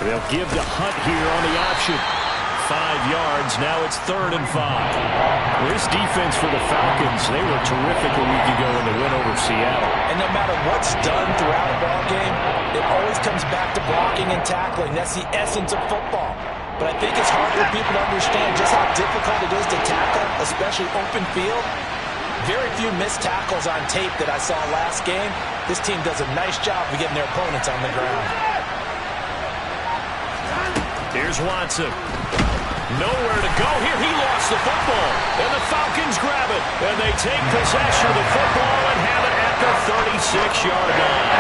They'll give to Hunt here on the option. 5 yards. Now it's 3rd and 5. This defense for the Falcons, they were terrific a week ago in the win over Seattle. And no matter what's done throughout a ball game, it always comes back to blocking and tackling. That's the essence of football. But I think it's hard for people to understand just how difficult it is to tackle, especially open field. Very few missed tackles on tape that I saw last game. This team does a nice job of getting their opponents on the ground. Here's Watson. Nowhere to go here. He lost the football. And the Falcons grab it. And they take possession of the football and have it at the 36-yard line.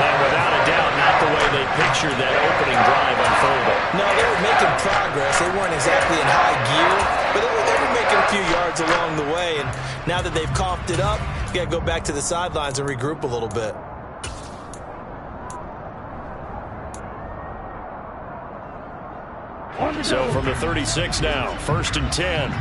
And without a doubt, not the way they pictured that opening drive unfolded. No, they were making progress. They weren't exactly in high gear, but they were making a few yards along the way. And now that they've coughed it up, you got to go back to the sidelines and regroup a little bit. So from the 36 now, 1st and 10.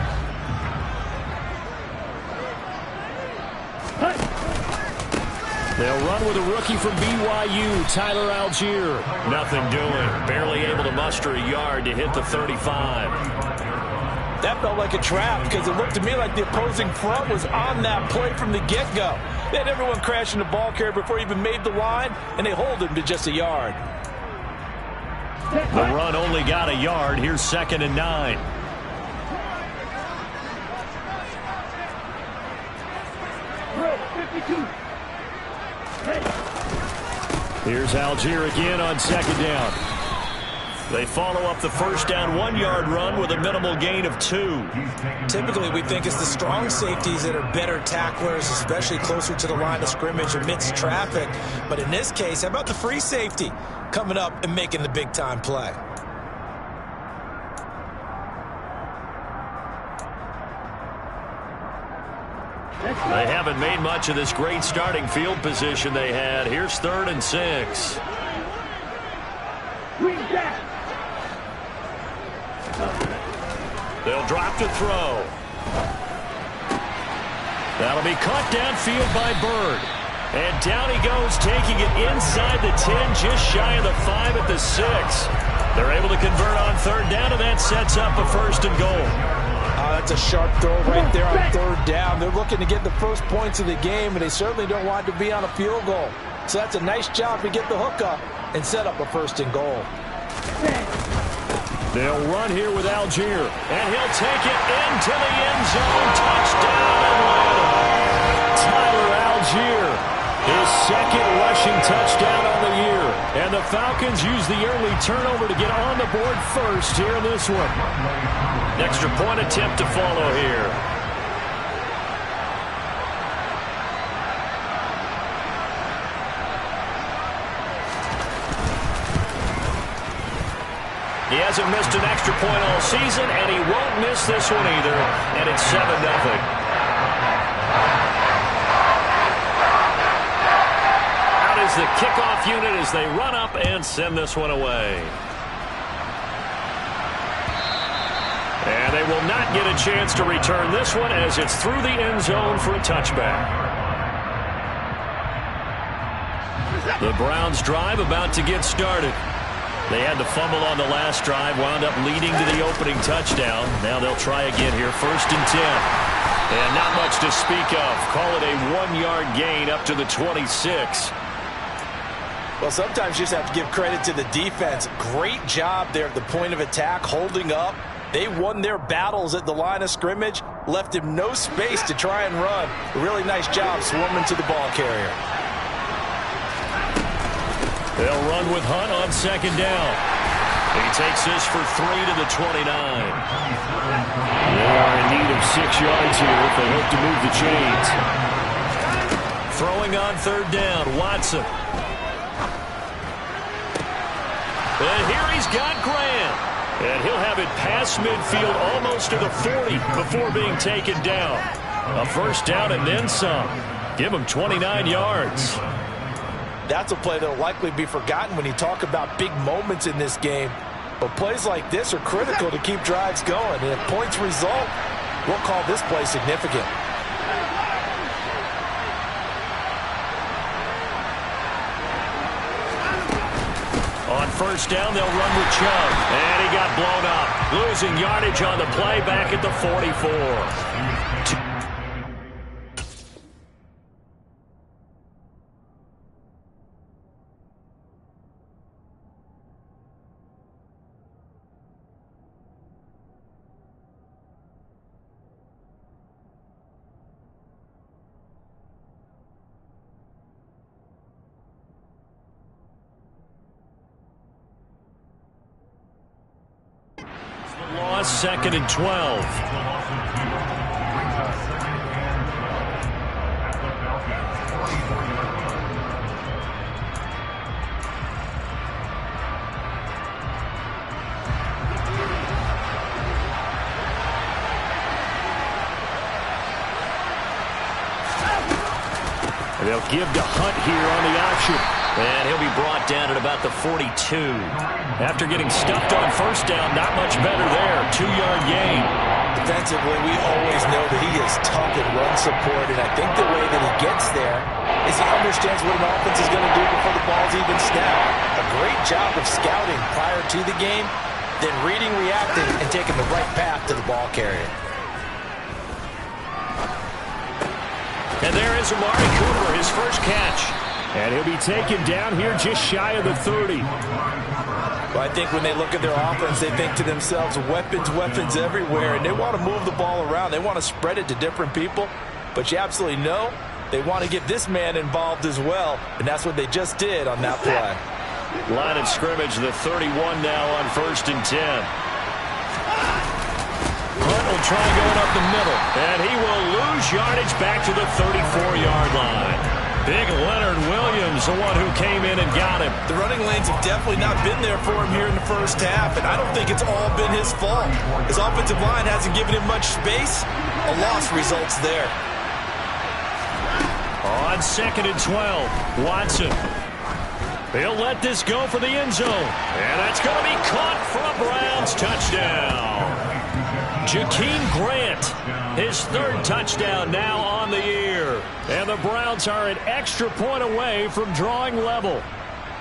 They'll run with a rookie from BYU, Tyler Algier. Nothing doing. Barely able to muster a yard to hit the 35. That felt like a trap because it looked to me like the opposing front was on that play from the get-go. They had everyone crashing the ball carrier before he even made the line, and they hold him to just a yard. The run only got a yard. Here's 2nd and 9. Here's Algier again on 2nd down. They follow up the 1st down 1-yard run with a minimal gain of 2. Typically, we think it's the strong safeties that are better tacklers, especially closer to the line of scrimmage amidst traffic. But in this case, how about the free safety coming up and making the big-time play? They haven't made much of this great starting field position they had. Here's 3rd and 6. They'll drop to throw. That'll be caught downfield by Bird. And down he goes, taking it inside the 10, just shy of the 5 at the 6. They're able to convert on 3rd down, and that sets up a 1st and goal. That's a sharp throw right there on 3rd down. They're looking to get the first points of the game, and they certainly don't want to be on a field goal. So that's a nice job to get the hook up and set up a 1st and goal. They'll run here with Algier, and he'll take it into the end zone. Touchdown, Atlanta. Tyler Algier, his 2nd rushing touchdown on the year. And the Falcons use the early turnover to get on the board first here in this one. Extra point attempt to follow here. He hasn't missed an extra point all season, and he won't miss this one either. And it's 7-0. Out is the kickoff unit as they run up and send this one away. And they will not get a chance to return this one as it's through the end zone for a touchback. The Browns drive about to get started. They had the fumble on the last drive, wound up leading to the opening touchdown. Now they'll try again here, 1st and 10. And not much to speak of. Call it a 1-yard gain up to the 26. Well, sometimes you just have to give credit to the defense. Great job there at the point of attack, holding up. They won their battles at the line of scrimmage, left him no space to try and run. A really nice job swarming to the ball carrier. They'll run with Hunt on 2nd down. He takes this for 3 to the 29. They are in need of 6 yards here if they hope to move the chains. Throwing on 3rd down, Watson. And here he's got Grant. And he'll have it past midfield almost to the 40 before being taken down. A 1st down and then some. Give him 29 yards. That's a play that will likely be forgotten when you talk about big moments in this game. But plays like this are critical to keep drives going. And if points result, we'll call this play significant. On first down, they'll run with Chubb. And he got blown up. Losing yardage on the play back at the 44. Loss, 2nd and 12. And they'll give to Hunt here on the option. And he'll be brought down at about the 42. After getting stuffed on first down, not much better there. 2-yard gain. Defensively, we always know that he is tough at run support, and I think the way that he gets there is he understands what an offense is going to do before the ball's even snapped. A great job of scouting prior to the game, then reading, reacting, and taking the right path to the ball carrier. And there is Amari Cooper, his first catch. And he'll be taken down here just shy of the 30. Well, I think when they look at their offense, they think to themselves, weapons, weapons everywhere, and they want to move the ball around. They want to spread it to different people, but you absolutely know they want to get this man involved as well, and that's what they just did on that play. Line of scrimmage, the 31 now on 1st and 10. Hunt will try going up the middle, and he will lose yardage back to the 34-yard line. Big Leonard Williams, the one who came in and got him. The running lanes have definitely not been there for him here in the first half, and I don't think it's all been his fault. His offensive line hasn't given him much space. A loss results there. On 2nd and 12, Watson. He'll let this go for the end zone. And that's going to be caught for a Browns touchdown. Jakeem Grant, his 3rd touchdown now on the year. And the Browns are an extra point away from drawing level.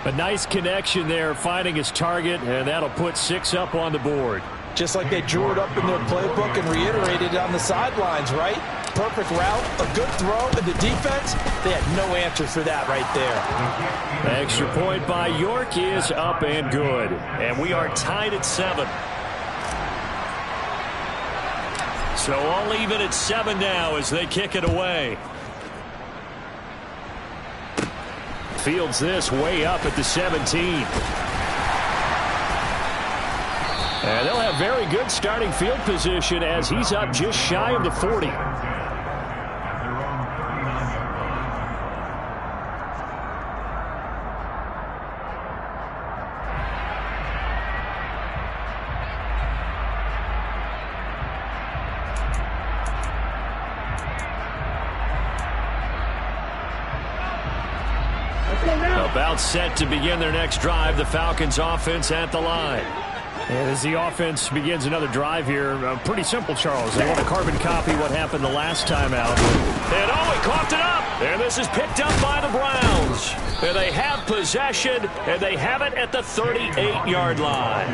A nice connection there, finding his target, and that'll put 6 up on the board. Just like they drew it up in their playbook and reiterated on the sidelines, right? Perfect route, a good throw, and the defense, they had no answer for that right there. Extra point by York is up and good. And we are tied at 7. So all even at 7 now as they kick it away. Fields this way up at the 17. And they'll have very good starting field position as he's up just shy of the 40. About set to begin their next drive. The Falcons offense at the line. And as the offense begins another drive here, pretty simple, Charles. They want to carbon copy what happened the last time out. And oh, he coughed it up. And this is picked up by the Browns. And they have possession, and they have it at the 38-yard line.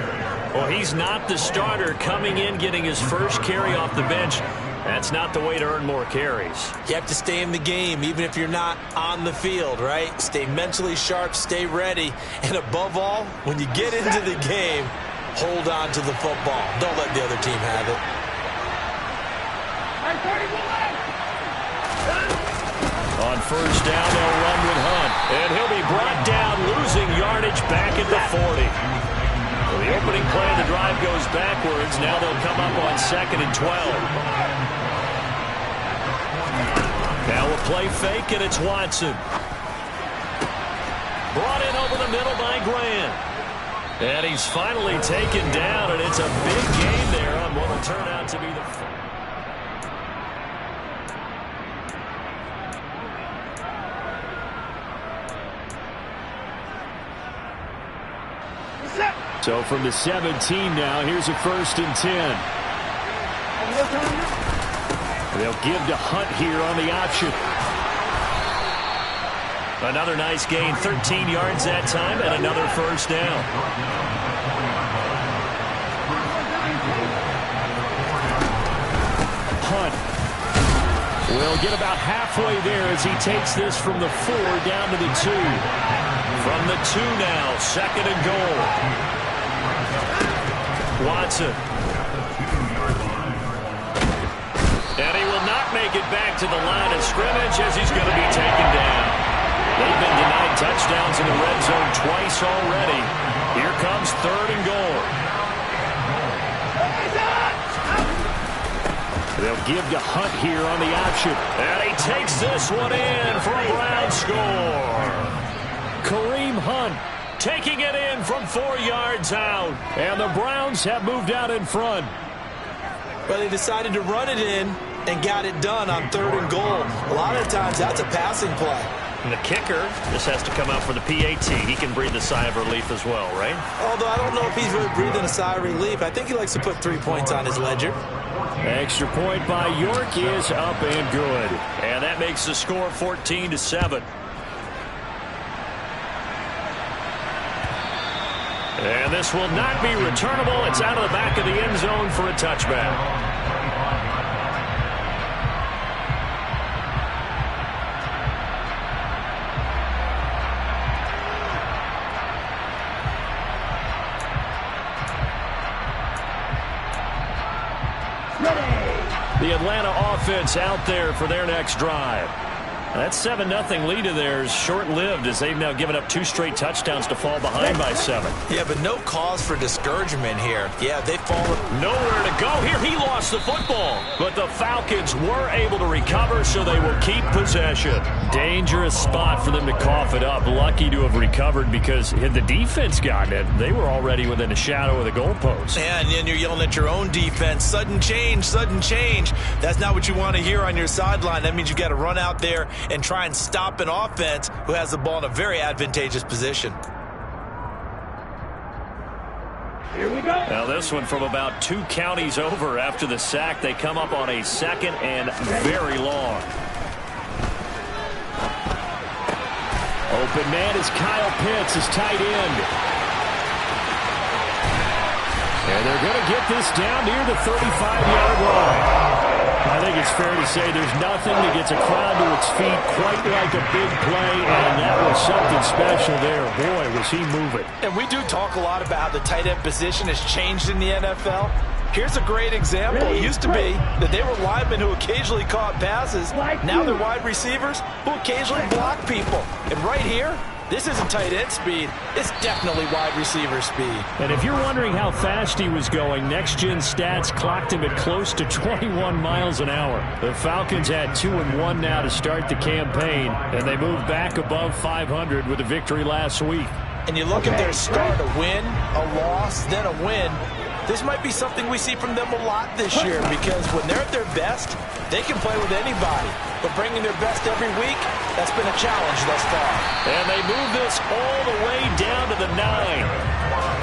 Well, he's not the starter coming in, getting his first carry off the bench. That's not the way to earn more carries. You have to stay in the game, even if you're not on the field, right? Stay mentally sharp, stay ready, and above all, when you get into the game, hold on to the football. Don't let the other team have it. On first down, they'll run with Hunt, and he'll be brought down, losing yardage back at the 40. Well, the opening play of the drive goes backwards. Now they'll come up on 2nd and 12. Now a play fake, and it's Watson. Brought in over the middle by Grant. And he's finally taken down, and it's a big gain there on what will turn out to be the... So from the 17 now, here's a 1st and 10. They'll give to Hunt here on the option. Another nice gain, 13 yards that time, and another first down. Hunt will get about halfway there as he takes this from the 4 down to the 2. From the 2 now, 2nd and goal. Watson. And he will not make it back to the line of scrimmage as he's going to be taken down. They've been denied touchdowns in the red zone twice already. Here comes 3rd and goal. They'll give to Hunt here on the option. And he takes this one in for a Brown score. Kareem Hunt taking it in from 4 yards out. And the Browns have moved out in front. But they decided to run it in and got it done on 3rd and goal. A lot of times that's a passing play. And the kicker just has to come out for the PAT. He can breathe a sigh of relief as well, right? Although I don't know if he's really breathing a sigh of relief. I think he likes to put 3 points on his ledger. Extra point by York is up and good. And that makes the score 14-7. And this will not be returnable. It's out of the back of the end zone for a touchback. The Atlanta offense out there for their next drive. That 7-0 lead of theirs short-lived as they've now given up 2 straight touchdowns to fall behind by 7. Yeah, but no cause for discouragement here. Yeah, they've fallen. Nowhere to go here. He lost the football. But the Falcons were able to recover, so they will keep possession. Dangerous spot for them to cough it up. Lucky to have recovered because had the defense gotten it, they were already within the shadow of the goalpost. Yeah, and then you're yelling at your own defense. Sudden change, sudden change. That's not what you want to hear on your sideline. That means you've got to run out there and try and stop an offense who has the ball in a very advantageous position. Here we go. Now this one from about 2 counties over after the sack. They come up on a 2nd and very long. Open man is Kyle Pitts, his tight end. And they're going to get this down near the 35-yard line. I think it's fair to say there's nothing that gets a crowd to its feet quite like a big play, and that was something special there. Boy, was he moving. And we do talk a lot about how the tight end position has changed in the NFL. Here's a great example. It used to be that they were linemen who occasionally caught passes. Now they're wide receivers who occasionally block people. And right here, this isn't tight end speed. It's definitely wide receiver speed. And if you're wondering how fast he was going, next-gen stats clocked him at close to 21 miles an hour. The Falcons had 2-1 now to start the campaign, and they moved back above 500 with a victory last week. And you look at their start, a win, a loss, then a win. This might be something we see from them a lot this year because when they're at their best, they can play with anybody. But bringing their best every week, that's been a challenge thus far. And they move this all the way down to the 9.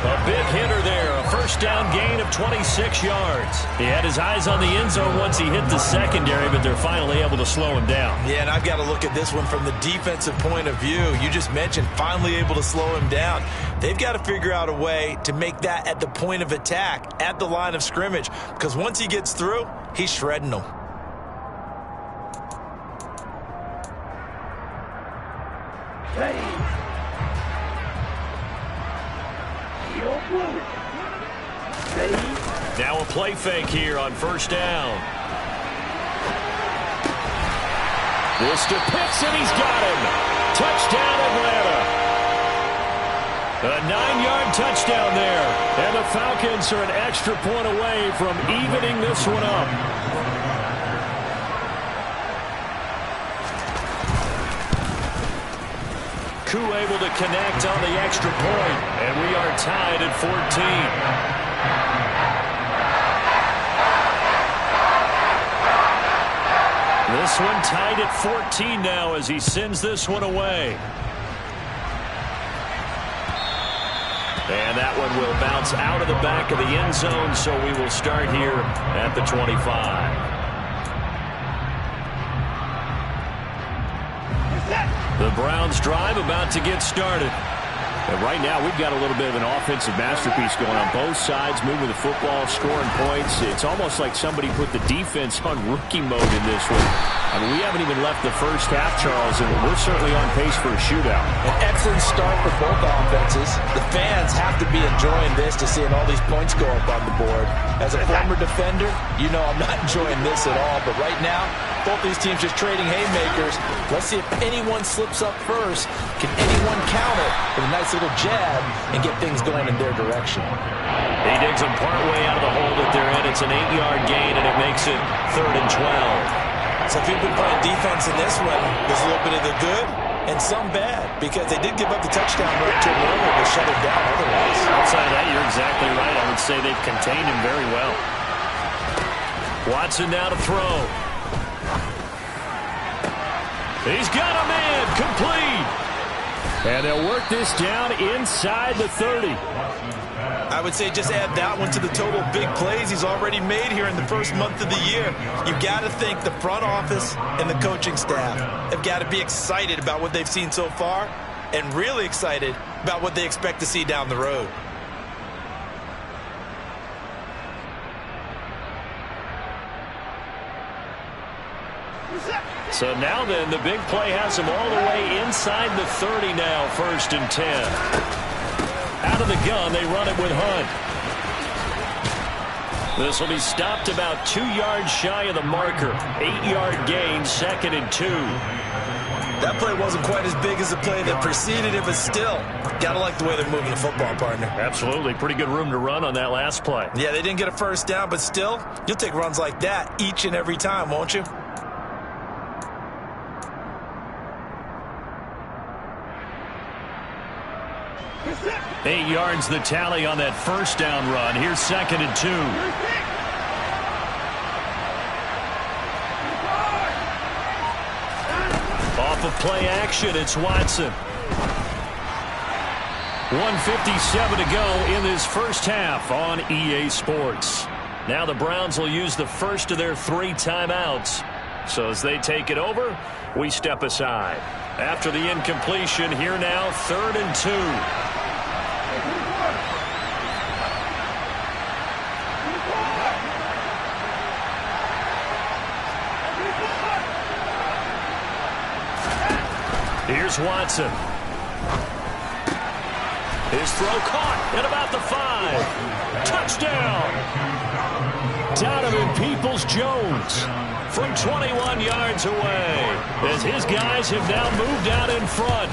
A big hitter there, a first down gain of 26 yards. He had his eyes on the end zone once he hit the secondary, but they're finally able to slow him down. Yeah, and I've got to look at this one from the defensive point of view. You just mentioned finally able to slow him down. They've got to figure out a way to make that at the point of attack, at the line of scrimmage, because once he gets through, he's shredding them. Now a play fake here on first down. This to Pitts, and he's got him. Touchdown, Atlanta. A 9-yard touchdown there. And the Falcons are an extra point away from evening this one up. Koo able to connect on the extra point, and we are tied at 14. This one tied at 14 now as he sends this one away. And that one will bounce out of the back of the end zone, so we will start here at the 25. The Browns drive about to get started. And right now, we've got a little bit of an offensive masterpiece going on both sides, moving the football, scoring points. It's almost like somebody put the defense on rookie mode in this one. I mean, we haven't even left the first half, Charles, and we're certainly on pace for a shootout. An excellent start for both offenses. The fans have to be enjoying this to seeing all these points go up on the board. As a former defender, you know I'm not enjoying this at all. But right now, both these teams just trading haymakers. Let's see if anyone slips up first. Can anyone counter with a nice little jab and get things going in their direction? He digs them partway out of the hole that they're in. It's an 8-yard gain, and it makes it 3rd and 12. So if you've been playing defense in this one, there's a little bit of the good and some bad, because they did give up the touchdown run to him earlier to shut him down otherwise. Outside of that, you're exactly right. I would say they've contained him very well. Watson now to throw. He's got him in, complete. And they'll work this down inside the 30. I would say just add that one to the total big plays he's already made here in the first month of the year. You've got to think the front office and the coaching staff have got to be excited about what they've seen so far and really excited about what they expect to see down the road. So now then, the big play has them all the way inside the 30 now, 1st and 10. Out of the gun, they run it with Hunt. This will be stopped about 2 yards shy of the marker. 8-yard gain, 2nd and 2. That play wasn't quite as big as the play that preceded it, but still, gotta like the way they're moving the football, partner. Absolutely. Pretty good room to run on that last play. Yeah, they didn't get a first down, but still, you'll take runs like that each and every time, won't you? Eight yards the tally on that first down run. Here's 2nd and 2. Off of play action, it's Watson. 1:57 to go in this first half on EA Sports. Now the Browns will use the first of their 3 timeouts. So as they take it over, we step aside. After the incompletion, here now, 3rd and 2. Here's Watson. His throw caught at about the 5. Touchdown. Donovan Peoples-Jones from 21 yards away, as his guys have now moved out in front.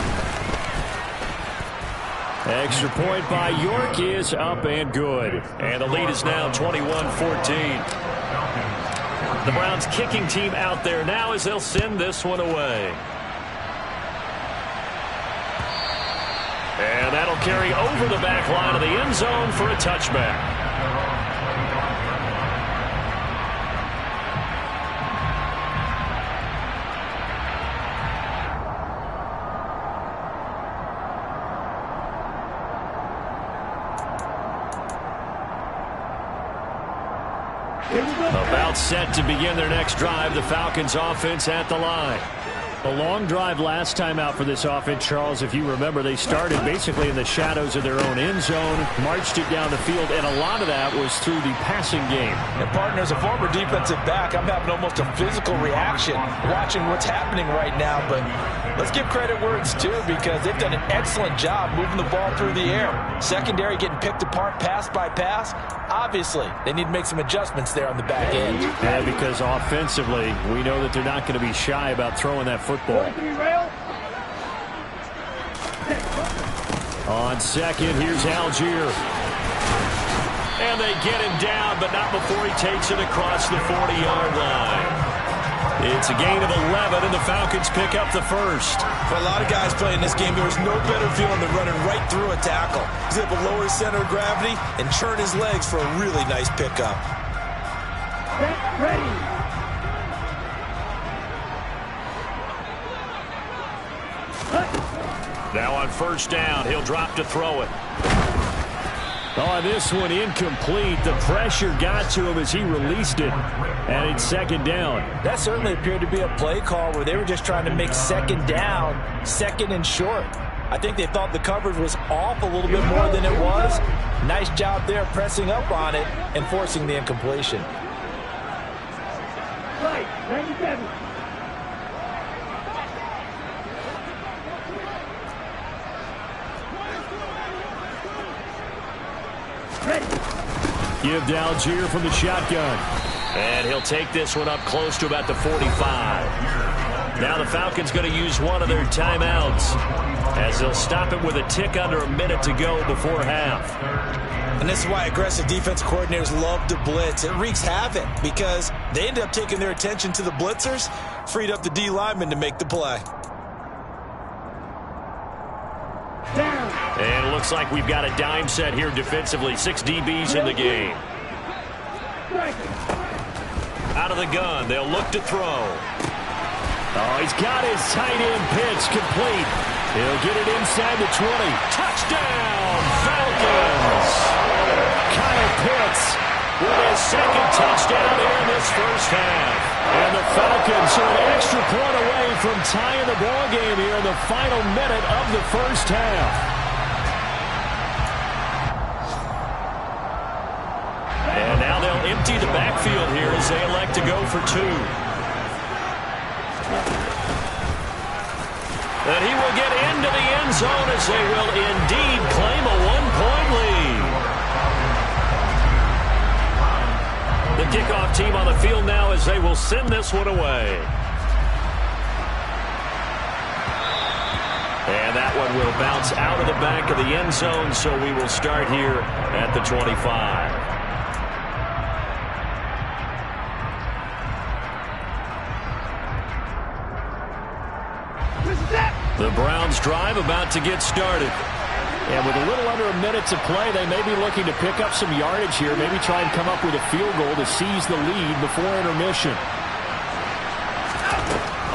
Extra point by York is up and good. And the lead is now 21-14. The Browns kicking team out there now as they'll send this one away. And that'll carry over the back line of the end zone for a touchback. About set to begin their next drive, the Falcons offense at the line. A long drive last time out for this offense, Charles. If you remember, they started basically in the shadows of their own end zone, marched it down the field, and a lot of that was through the passing game. And partner, as a former defensive back, I'm having almost a physical reaction watching what's happening right now. But let's give credit where it's due, because they've done an excellent job moving the ball through the air. Secondary getting picked apart pass by pass. Obviously, they need to make some adjustments there on the back end. Yeah, because offensively, we know that they're not going to be shy about throwing that football. On second, here's Algier. And they get him down, but not before he takes it across the 40-yard line. It's a gain of 11, and the Falcons pick up the first. For a lot of guys playing this game, there was no better feeling than running right through a tackle. He's able to lower his center of gravity and turn his legs for a really nice pickup. Ready. Now on first down, he'll drop to throw it. Oh, this one incomplete. The pressure got to him as he released it. And it's second down. That certainly appeared to be a play call where they were just trying to make second down, second and short. I think they thought the coverage was off a little bit more than it was. Nice job there pressing up on it and forcing the incompletion. Right, 97. Give to Algier from the shotgun. And he'll take this one up close to about the 45. Now the Falcons going to use one of their timeouts as they'll stop it with a tick under a minute to go before half. And this is why aggressive defense coordinators love to blitz. It wreaks havoc because they end up taking their attention to the blitzers, freed up the D lineman to make the play. And it looks like we've got a dime set here defensively. 6 DBs in the game. Out of the gun, they'll look to throw. Oh, he's got his tight end pitch complete. He'll get it inside the 20. Touchdown, Falcons! Kyle Pitts with his second touchdown here in this first half. And the Falcons are an extra point away from tying the ball game here in the final minute of the first half. And now they'll empty the backfield here as they elect to go for 2. And he will get into the end zone as they will indeed claim a 1-point lead. The kickoff team on the field now as they will send this one away. And that one will bounce out of the back of the end zone, so we will start here at the 25. The Browns drive about to get started. And with a little under a minute to play, they may be looking to pick up some yardage here, maybe try and come up with a field goal to seize the lead before intermission.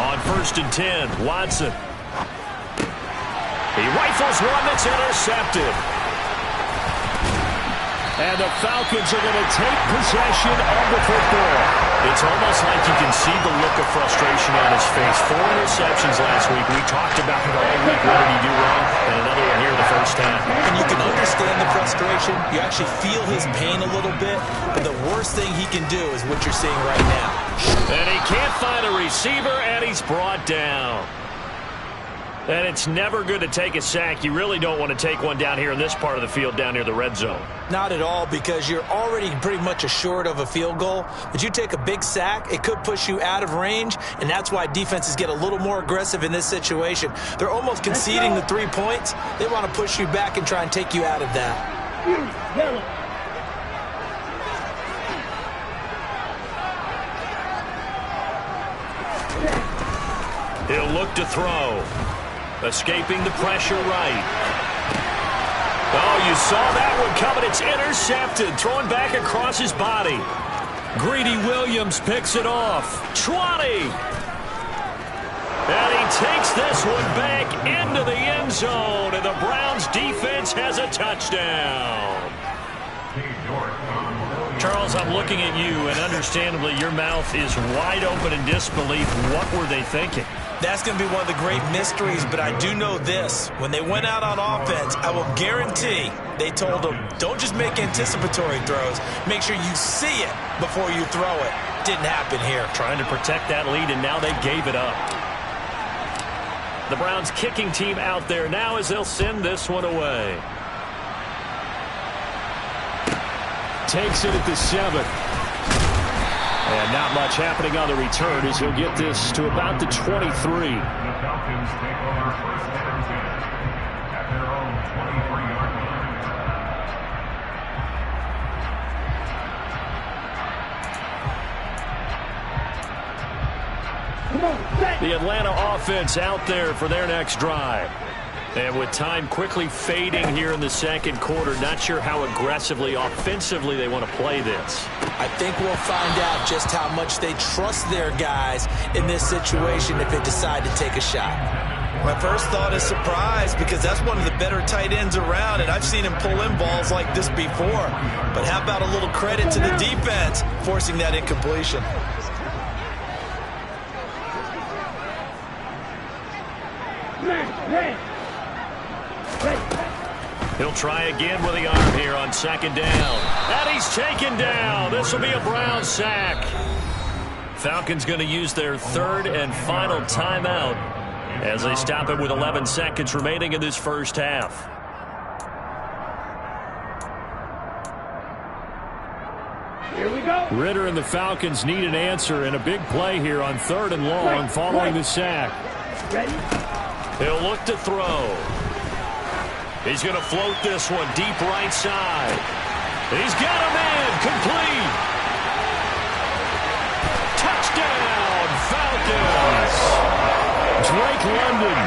On 1st and 10, Watson. He rifles one that's intercepted. And the Falcons are going to take possession of the football. It's almost like you can see the look of frustration on his face. 4 interceptions last week. We talked about it all week. What did he do wrong? And another one here in the first half. And you can understand the frustration. You actually feel his pain a little bit. But the worst thing he can do is what you're seeing right now. And he can't find a receiver, and he's brought down. And it's never good to take a sack. You really don't want to take one down here in this part of the field, down near the red zone. Not at all, because you're already pretty much assured of a field goal. But you take a big sack, it could push you out of range, and that's why defenses get a little more aggressive in this situation. They're almost conceding the 3 points. They want to push you back and try and take you out of that. He'll look to throw. Escaping the pressure right. Oh, you saw that one coming. It's intercepted. Throwing back across his body. Greedy Williams picks it off. 20. And he takes this one back into the end zone. And the Browns defense has a touchdown. Charles, I'm looking at you, and understandably your mouth is wide open in disbelief. What were they thinking? That's going to be one of the great mysteries, but I do know this. When they went out on offense, I will guarantee they told them, don't just make anticipatory throws. Make sure you see it before you throw it. Didn't happen here. Trying to protect that lead, and now they gave it up. The Browns kicking team out there now as they'll send this one away. Takes it at the 7. And not much happening on the return as he'll get this to about the 23. The Falcons take over first and 10 at their own 23-yard line. The Atlanta offense out there for their next drive. And with time quickly fading here in the second quarter, not sure how aggressively, offensively they want to play this. I think we'll find out just how much they trust their guys in this situation if they decide to take a shot. My first thought is surprise, because that's one of the better tight ends around, and I've seen him pull in balls like this before. But how about a little credit to the defense forcing that incompletion? He'll try again with the arm here on second down. And he's taken down. This will be a Brown sack. Falcons going to use their third and final timeout as they stop it with 11 seconds remaining in this first half. Here we go. Ritter and the Falcons need an answer and a big play here on third and long following the sack. Ready? He'll look to throw. He's going to float this one deep right side. He's got him in. Complete. Touchdown, Falcons. Drake London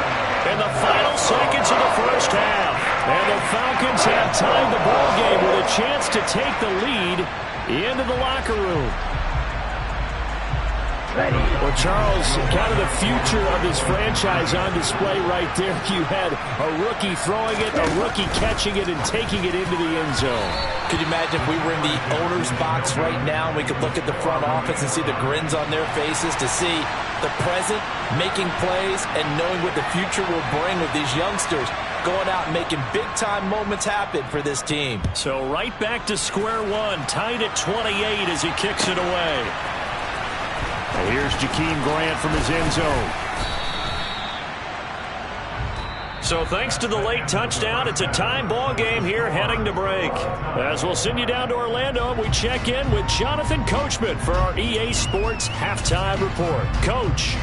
in the final seconds of the first half. And the Falcons have tied the ball game with a chance to take the lead into the locker room. Well, Charles, kind of the future of this franchise on display right there. You had a rookie throwing it, a rookie catching it, and taking it into the end zone. Could you imagine if we were in the owner's box right now and we could look at the front office and see the grins on their faces, to see the present making plays and knowing what the future will bring with these youngsters going out and making big-time moments happen for this team. So right back to square one, tied at 28 as he kicks it away. And here's Jakeem Grant from his end zone. So thanks to the late touchdown, it's a time ball game here heading to break. As we'll send you down to Orlando, we check in with Jonathan Coachman for our EA Sports Halftime Report. Coach.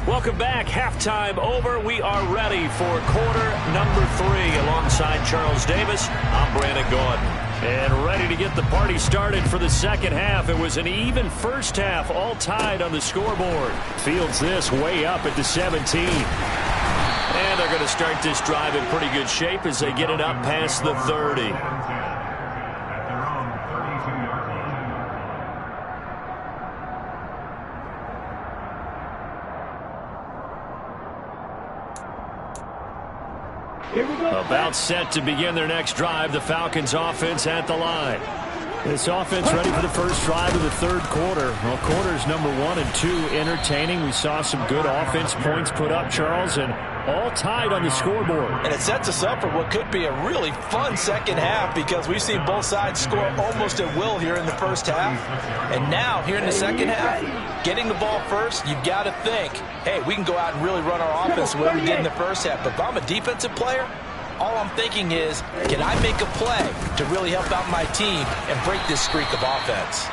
Welcome back. Halftime over. We are ready for quarter number 3 alongside Charles Davis. I'm Brandon Gordon. And ready to get the party started for the second half. It was an even first half, all tied on the scoreboard. Fields this way up at the 17. And they're going to start this drive in pretty good shape as they get it up past the 30. About set to begin their next drive. The Falcons offense at the line. This offense ready for the first drive of the third quarter. Well, quarters number 1 and 2 entertaining. We saw some good offense points put up, Charles, and all tied on the scoreboard. And it sets us up for what could be a really fun second half, because we've seen both sides score almost at will here in the first half. And now, here in the second half, getting the ball first, you've got to think, hey, we can go out and really run our offense the way we did in the first half. But if I'm a defensive player, all I'm thinking is, can I make a play to really help out my team and break this streak of offense?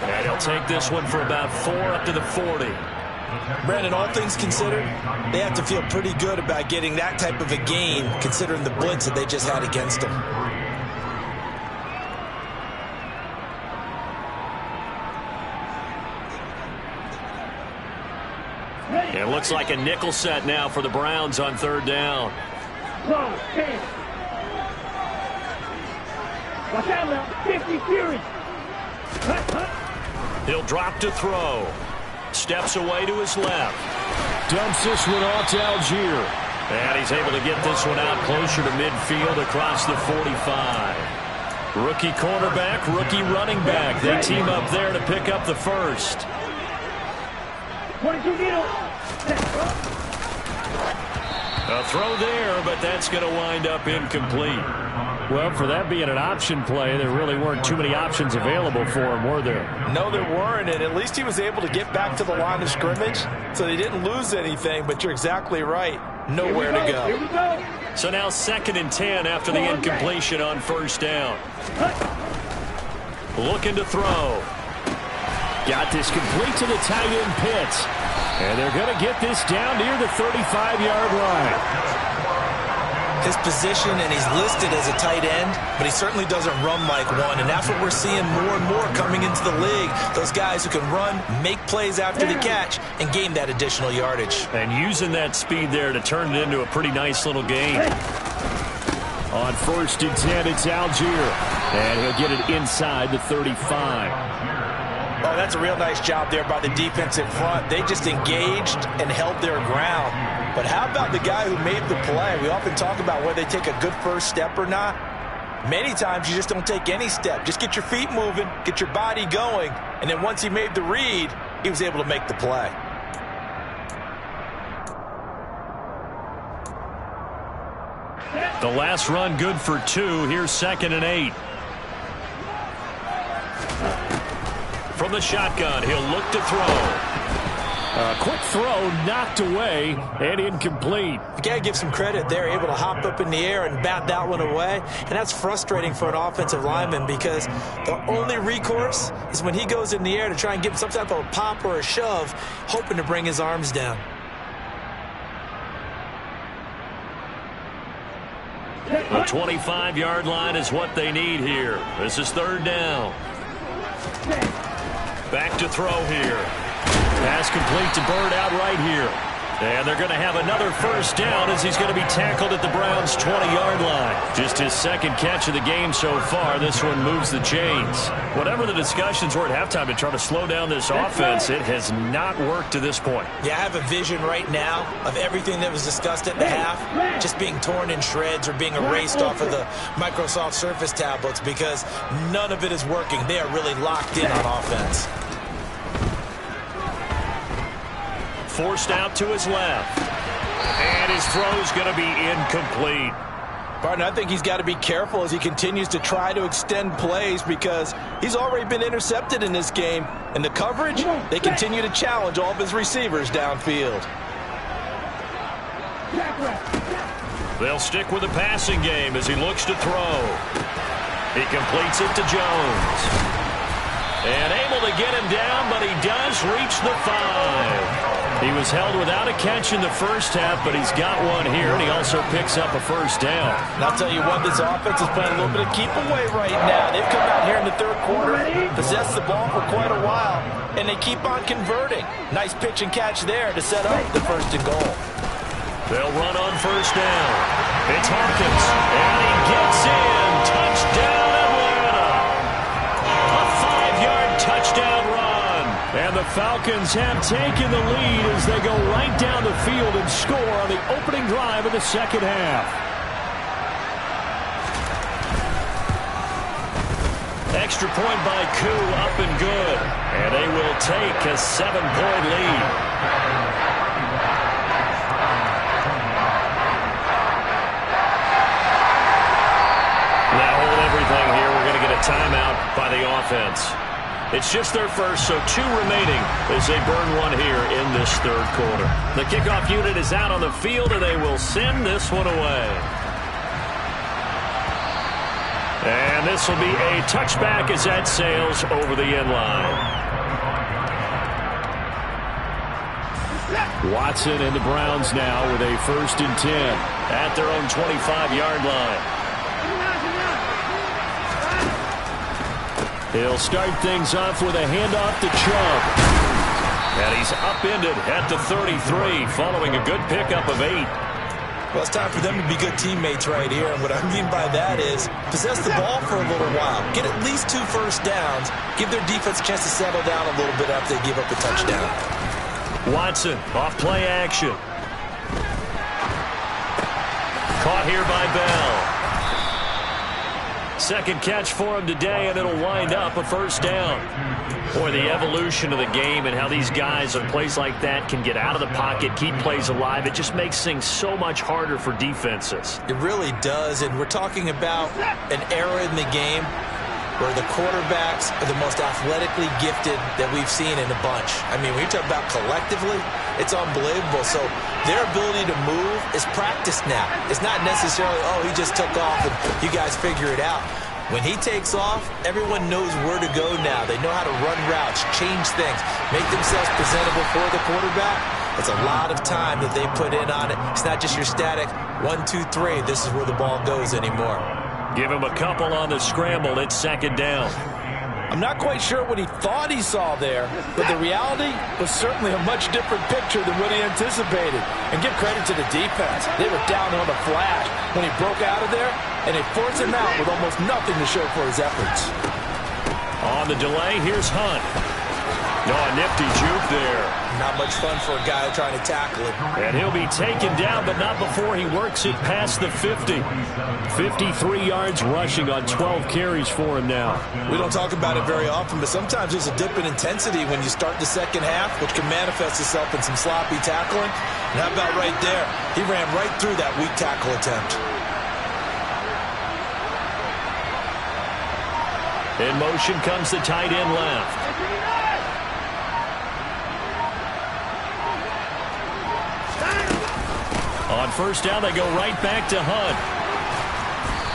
And he'll take this one for about 4 up to the 40. Brandon, all things considered, they have to feel pretty good about getting that type of a gain, considering the blitz that they just had against them. It looks like a nickel set now for the Browns on third down. Watch out now, 50 Fury. He'll drop to throw. Steps away to his left. Dumps this one off to Algier. And he's able to get this one out closer to midfield across the 45. Rookie cornerback, rookie running back. They team up there to pick up the first. 22 middle. A throw there, but that's going to wind up incomplete. Well, for that being an option play, there really weren't too many options available for him, were there? No, there weren't, and at least he was able to get back to the line of scrimmage, so they didn't lose anything, but you're exactly right. Nowhere to go. Here we go. So now 2nd and 10 after the incompletion on first down. Looking to throw. Got this complete to the tight end Pitts. And they're going to get this down near the 35-yard line. His position, and he's listed as a tight end, but he certainly doesn't run like one, and that's what we're seeing more and more coming into the league. Those guys who can run, make plays after the catch, and gain that additional yardage. And using that speed there to turn it into a pretty nice little gain. On 1st and 10, it's Algier. And he'll get it inside the 35. Oh, Oh, that's a real nice job there by the defense in front. They just engaged and held their ground. But how about the guy who made the play? We often talk about whether they take a good first step or not. Many times you just don't take any step. Just get your feet moving, get your body going, and then once he made the read, he was able to make the play. The last run good for 2. Here's 2nd and 8. From the shotgun, he'll look to throw. A quick throw knocked away and incomplete. You got to give some credit. They're able to hop up in the air and bat that one away. And that's frustrating for an offensive lineman because the only recourse is when he goes in the air to try and give him some type of a pop or a shove, hoping to bring his arms down. The 25-yard line is what they need here. This is 3rd down. Back to throw here. Pass complete to Bird out right here. And they're going to have another first down as he's going to be tackled at the Browns' 20-yard line. Just his 2nd catch of the game so far. This one moves the chains. Whatever the discussions were at halftime to try to slow down this offense, it has not worked to this point. Yeah, I have a vision right now of everything that was discussed at the half just being torn in shreds or being erased off of the Microsoft Surface tablets because none of it is working. They are really locked in on offense. Forced out to his left. And his throw's going to be incomplete. Barton, I think he's got to be careful as he continues to try to extend plays because he's already been intercepted in this game. And the coverage, they continue to challenge all of his receivers downfield. They'll stick with the passing game as he looks to throw. He completes it to Jones. And able to get him down, but he does reach the 5. He was held without a catch in the first half, but he's got one here, and he also picks up a first down. And I'll tell you what, this offense is playing a little bit of keep away right now. They've come out here in the 3rd quarter, possessed the ball for quite a while, and they keep on converting. Nice pitch and catch there to set up the 1st and goal. They'll run on first down. It's Hawkins, and he gets in. Touchdown, Atlanta. A 5-yard touchdown run. And the Falcons have taken the lead as they go right down the field and score on the opening drive of the 2nd half. Extra point by Koo, up and good. And they will take a 7-point lead. Now hold everything here. We're going to get a timeout by the offense. It's just their first, so 2 remaining as they burn one here in this 3rd quarter. The kickoff unit is out on the field, and they will send this one away. And this will be a touchback as that sails over the end line. Watson and the Browns now with a 1st and 10 at their own 25-yard line. He'll start things off with a handoff to Chubb. And he's upended at the 33 following a good pickup of 8. Well, it's time for them to be good teammates right here. And what I mean by that is possess the ball for a little while. Get at least 2 first downs. Give their defense a chance to settle down a little bit after they give up the touchdown. Watson off play action. Caught here by Bell. 2nd catch for him today, and it'll wind up a first down. Boy, the evolution of the game and how these guys on plays like that can get out of the pocket, keep plays alive, it just makes things so much harder for defenses. It really does, and we're talking about an era in the game where the quarterbacks are the most athletically gifted that we've seen in a bunch. I mean, when you talk about collectively, it's unbelievable. So their ability to move is practiced now. It's not necessarily, oh, he just took off and you guys figure it out. When he takes off, everyone knows where to go now. They know how to run routes, change things, make themselves presentable for the quarterback. It's a lot of time that they put in on it. It's not just your static 1, 2, 3. This is where the ball goes anymore. Give him a couple on the scramble. It's 2nd down. I'm not quite sure what he thought he saw there, but the reality was certainly a much different picture than what he anticipated. And give credit to the defense. They were down on the flash when he broke out of there, and they forced him out with almost nothing to show for his efforts. On the delay, here's Hunt. No, a nifty juke there. Not much fun for a guy trying to tackle it. And he'll be taken down, but not before he works it past the 50. 53 yards rushing on 12 carries for him now. We don't talk about it very often, but sometimes there's a dip in intensity when you start the second half, which can manifest itself in some sloppy tackling. And how about right there? He ran right through that weak tackle attempt. In motion comes the tight end left. On first down, they go right back to Hunt.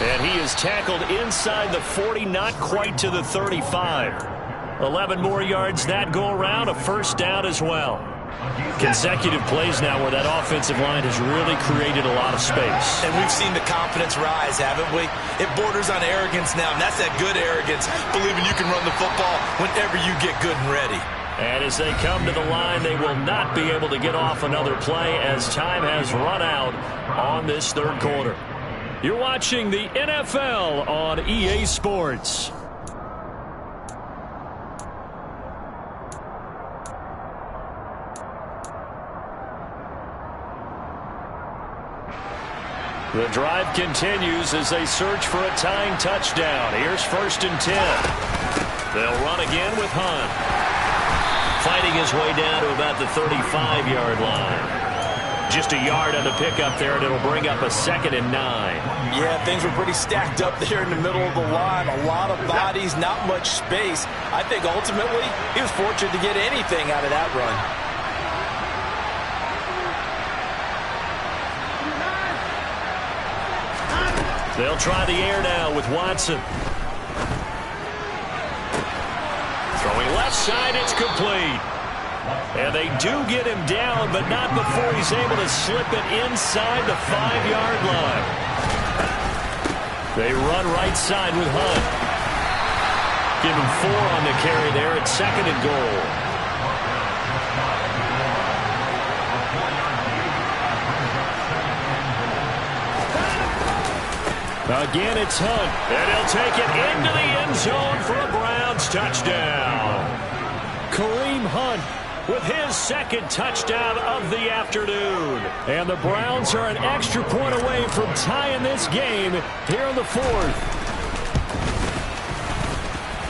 And he is tackled inside the 40, not quite to the 35. 11 more yards that go around, a first down as well. Consecutive plays now where that offensive line has really created a lot of space. And we've seen the confidence rise, haven't we? It borders on arrogance now, and that's that good arrogance, believing you can run the football whenever you get good and ready. And as they come to the line, they will not be able to get off another play as time has run out on this third quarter. You're watching the NFL on EA Sports. The drive continues as they search for a tying touchdown. Here's 1st and 10. They'll run again with Hunt. Fighting his way down to about the 35-yard line. Just a yard on the pickup there, and it'll bring up a 2nd and 9. Yeah, things were pretty stacked up there in the middle of the line. A lot of bodies, not much space. I think ultimately he was fortunate to get anything out of that run. They'll try the air now with Watson. Throwing left side, it's complete. And they do get him down, but not before he's able to slip it inside the 5-yard line. They run right side with Hunt. Give him 4 on the carry there at 2nd and goal. Again, it's Hunt, and he'll take it into the end zone for a Browns touchdown. Kareem Hunt with his 2nd touchdown of the afternoon. And the Browns are an extra point away from tying this game here in the 4th.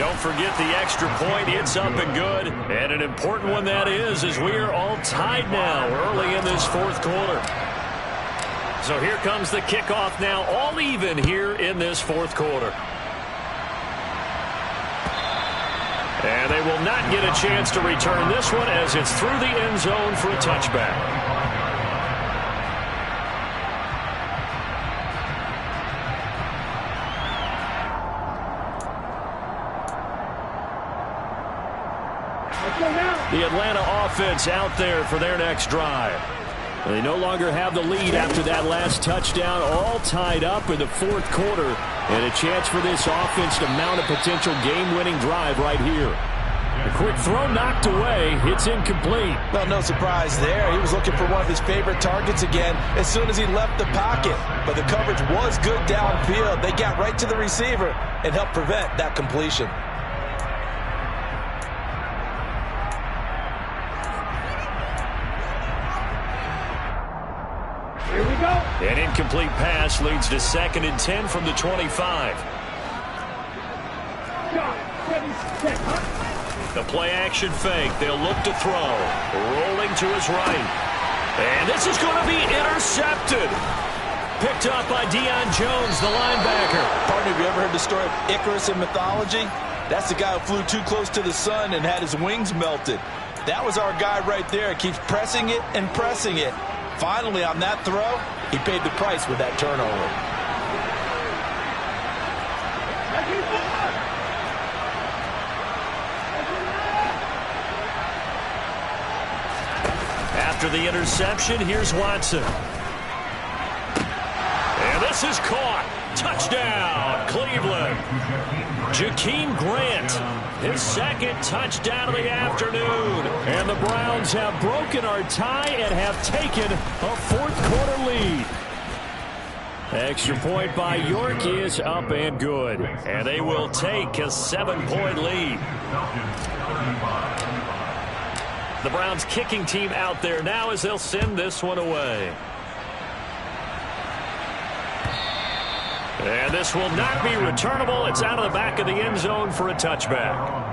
Don't forget the extra point. It's up and good. And an important one that is, as we are all tied now early in this 4th quarter. So here comes the kickoff now, all even here in this 4th quarter. And they will not get a chance to return this one as it's through the end zone for a touchback. The Atlanta offense out there for their next drive. They no longer have the lead after that last touchdown, all tied up in the 4th quarter, and a chance for this offense to mount a potential game-winning drive right here. A quick throw knocked away. It's incomplete. Well, no surprise there. He was looking for one of his favorite targets again as soon as he left the pocket. But the coverage was good downfield. They got right to the receiver and helped prevent that completion. Here we go. An incomplete pass leads to 2nd and 10 from the 25. Ready, set, Hunt. The play-action fake. They'll look to throw. Rolling to his right. And this is going to be intercepted. Picked up by Deion Jones, the linebacker. Partner, have you ever heard the story of Icarus in mythology? That's the guy who flew too close to the sun and had his wings melted. That was our guy right there. Keeps pressing it and pressing it. Finally, on that throw, he paid the price with that turnover. After the interception, here's Watson. And this is caught. Touchdown, Cleveland. Jakeem Grant, his 2nd touchdown of the afternoon. And the Browns have broken our tie and have taken a 4th quarter lead. Extra point by York is up and good. And they will take a 7-point lead. The Browns kicking team out there now as they'll send this one away. And this will not be returnable. It's out of the back of the end zone for a touchback.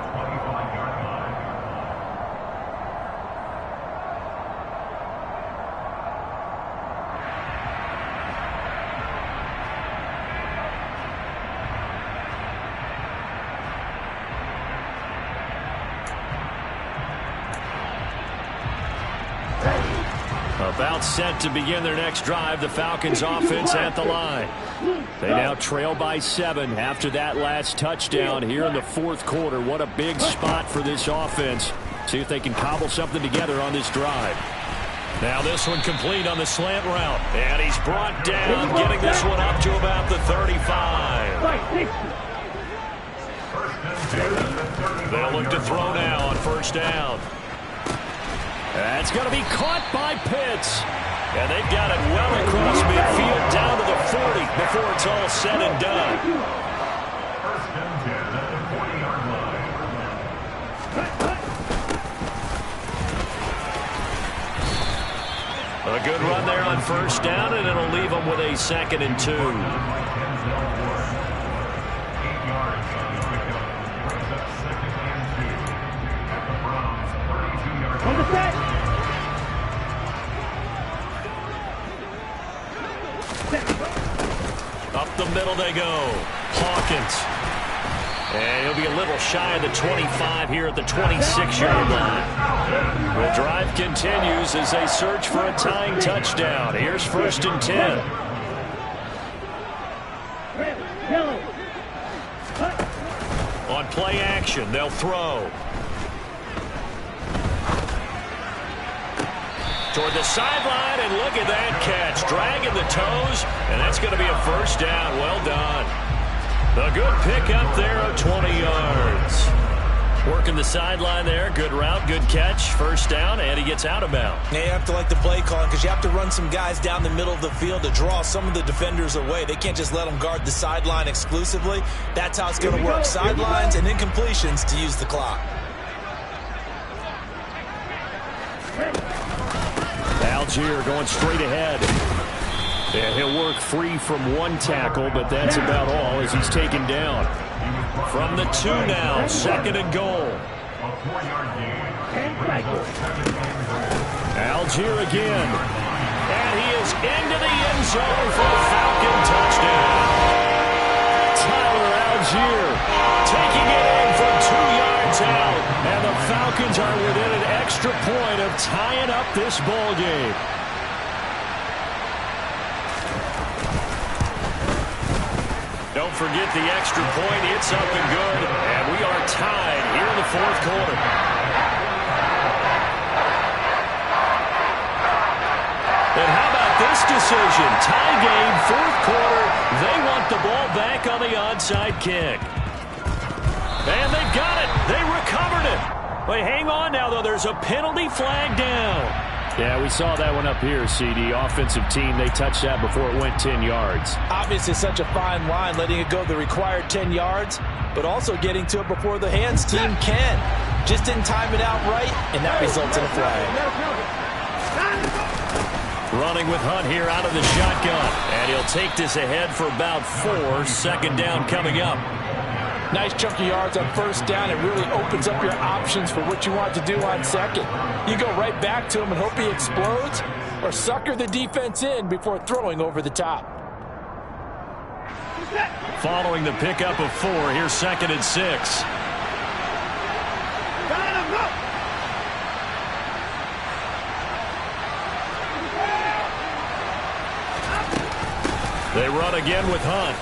About set to begin their next drive. The Falcons offense at the line. They now trail by 7 after that last touchdown here in the fourth quarter. What a big spot for this offense. See if they can cobble something together on this drive. Now this one complete on the slant route. And he's brought down, getting this one up to about the 35. They'll look to throw now on first down. That's going to be caught by Pitts. And they've got it well across midfield down to the 40 before it's all said and done. First and 10 at the 40-yard line. A good run there on first down, and it'll leave them with a 2nd and 2. 8 yards on the pickup. Brings up 2nd and 2 at the Browns' 32-yard line. On the set. Up the middle they go. Hawkins. And he'll be a little shy of the 25 here at the 26-yard line. The drive continues as they search for a tying touchdown. Here's 1st and 10. On play action, they'll throw. Toward the sideline, and look at that catch. Dragging the toes, and that's going to be a first down. Well done. A good pickup there of 20 yards. Working the sideline there. Good route, good catch. First down, and he gets out of bounds. Yeah, you have to like the play calling because you have to run some guys down the middle of the field to draw some of the defenders away. They can't just let them guard the sideline exclusively. That's how it's going to work. Sidelines and incompletions to use the clock. Algier going straight ahead. And he'll work free from one tackle, but that's about all as he's taken down. From the 2 now, 2nd and goal. A 4-yard gain. Algier again. And he is into the end zone for a Falcon touchdown. Tyler Algier taking it in from 2 yards out. And the Falcons are within an extra point of tying up this ball game. Don't forget the extra point. It's up and good. And we are tied here in the fourth quarter. And how about this decision? Tie game, fourth quarter. They want the ball back on the onside kick. And they've got it. They recovered it. But hang on now, though. There's a penalty flag down. Yeah, we saw that one up here, CD. Offensive team, they touched that before it went 10 yards. Obviously such a fine line, letting it go the required 10 yards, but also getting to it before the hands team can. Just didn't time it out right, and that results in a flag. Running with Hunt here out of the shotgun. And he'll take this ahead for about 4. 2nd down coming up. Nice chunk of yards on first down. It really opens up your options for what you want to do on second. You go right back to him and hope he explodes, or sucker the defense in before throwing over the top. Following the pickup of 4, here's 2nd and 6. They run again with Hunt.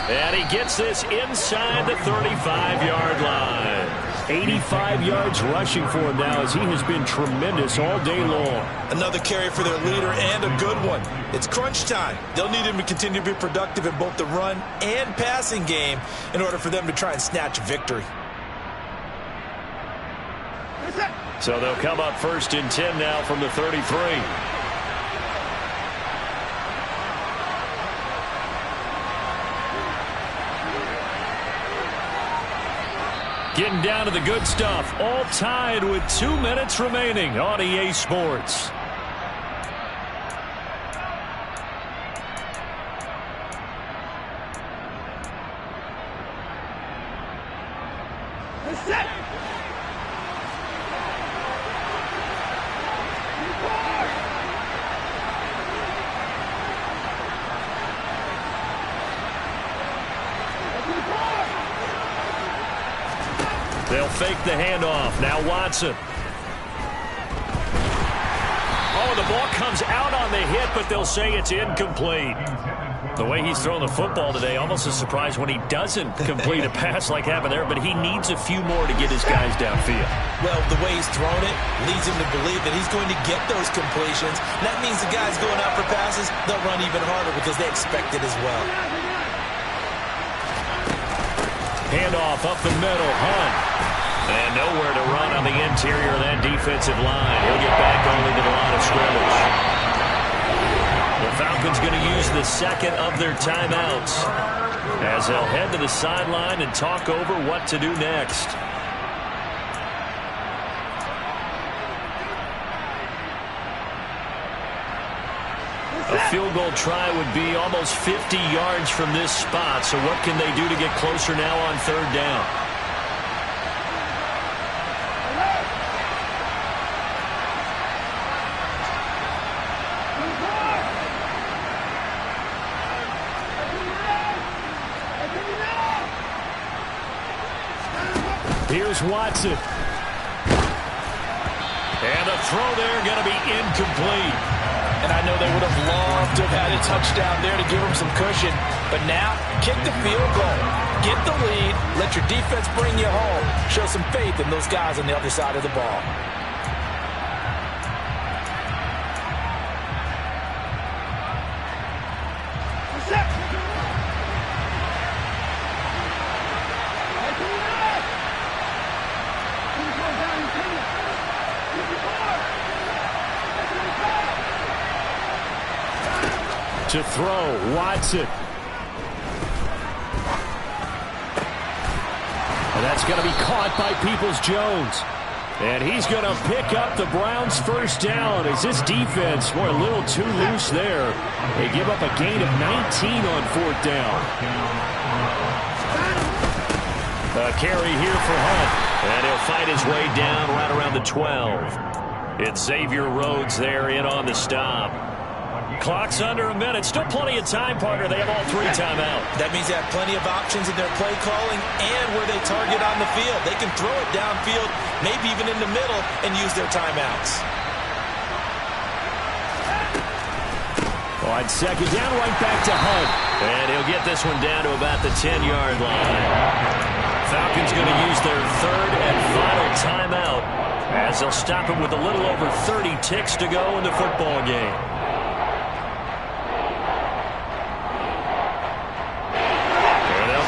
And he gets this inside the 35-yard line. 85 yards rushing for him now as he has been tremendous all day long. Another carry for their leader and a good one. It's crunch time. They'll need him to continue to be productive in both the run and passing game in order for them to try and snatch victory. So they'll come up 1st and 10 now from the 33. Getting down to the good stuff. All tied with 2 minutes remaining on EA Sports. They'll fake the handoff. Now Watson. Oh, the ball comes out on the hit, but they'll say it's incomplete. The way he's throwing the football today, almost a surprise when he doesn't complete a pass like happened there, but he needs a few more to get his guys downfield. Well, the way he's thrown it leads him to believe that he's going to get those completions. That means the guys going out for passes, they'll run even harder because they expect it as well. Handoff up the middle. Hunt. And nowhere to run on the interior of that defensive line. He'll get back only to the line of scrimmage. The Falcons going to use the second of their timeouts as they'll head to the sideline and talk over what to do next. A field goal try would be almost 50 yards from this spot. So what can they do to get closer now on third down? Here's Watson. And the throw there going to be incomplete. And I know they would have loved to have had a touchdown there to give them some cushion. But now, kick the field goal. Get the lead. Let your defense bring you home. Show some faith in those guys on the other side of the ball. To throw, Watson. And that's going to be caught by Peoples-Jones. And he's going to pick up the Browns' first down as this defense, boy, a little too loose there. They give up a gain of 19 on fourth down. A carry here for Hunt. And he'll fight his way down right around the 12. It's Xavier Rhodes there in on the stop. Clock's under a minute. Still plenty of time, partner. They have all three timeouts. That means they have plenty of options in their play calling and where they target on the field. They can throw it downfield, maybe even in the middle, and use their timeouts. On second down, right back to Hunt. And he'll get this one down to about the 10-yard line. Falcons going to use their third and final timeout as they'll stop it with a little over 30 ticks to go in the football game.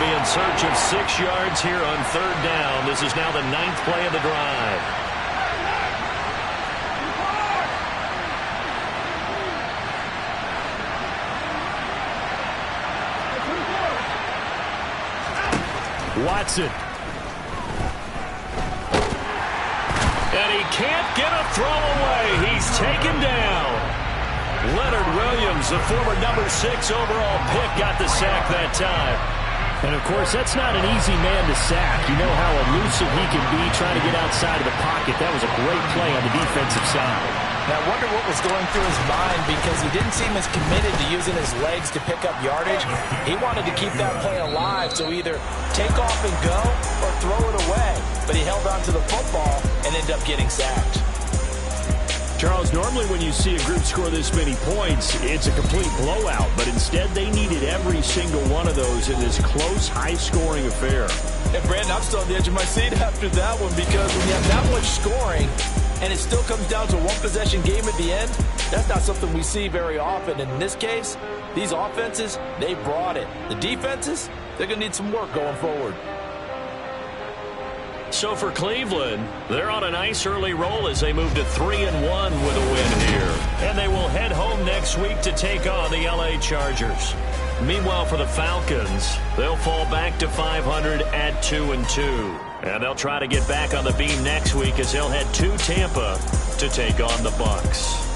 In search of 6 yards here on third down. This is now the 9th play of the drive. Watson. And he can't get a throw away. He's taken down. Leonard Williams, the former number 6 overall pick, got the sack that time. And, of course, that's not an easy man to sack. You know how elusive he can be trying to get outside of the pocket. That was a great play on the defensive side. Now, I wonder what was going through his mind because he didn't seem as committed to using his legs to pick up yardage. He wanted to keep that play alive, so either take off and go or throw it away. But he held on to the football and ended up getting sacked. Charles, normally when you see a group score this many points, it's a complete blowout. But instead, they needed every single one of those in this close, high-scoring affair. And, Brandon, I'm still on the edge of my seat after that one because when you have that much scoring and it still comes down to a one-possession game at the end, that's not something we see very often. And in this case, these offenses, they brought it. The defenses, they're going to need some work going forward. So for Cleveland, they're on a nice early roll as they move to 3-1 with a win here. And they will head home next week to take on the LA Chargers. Meanwhile, for the Falcons, they'll fall back to 500 at 2-2. And they'll try to get back on the beam next week as they'll head to Tampa to take on the Bucs.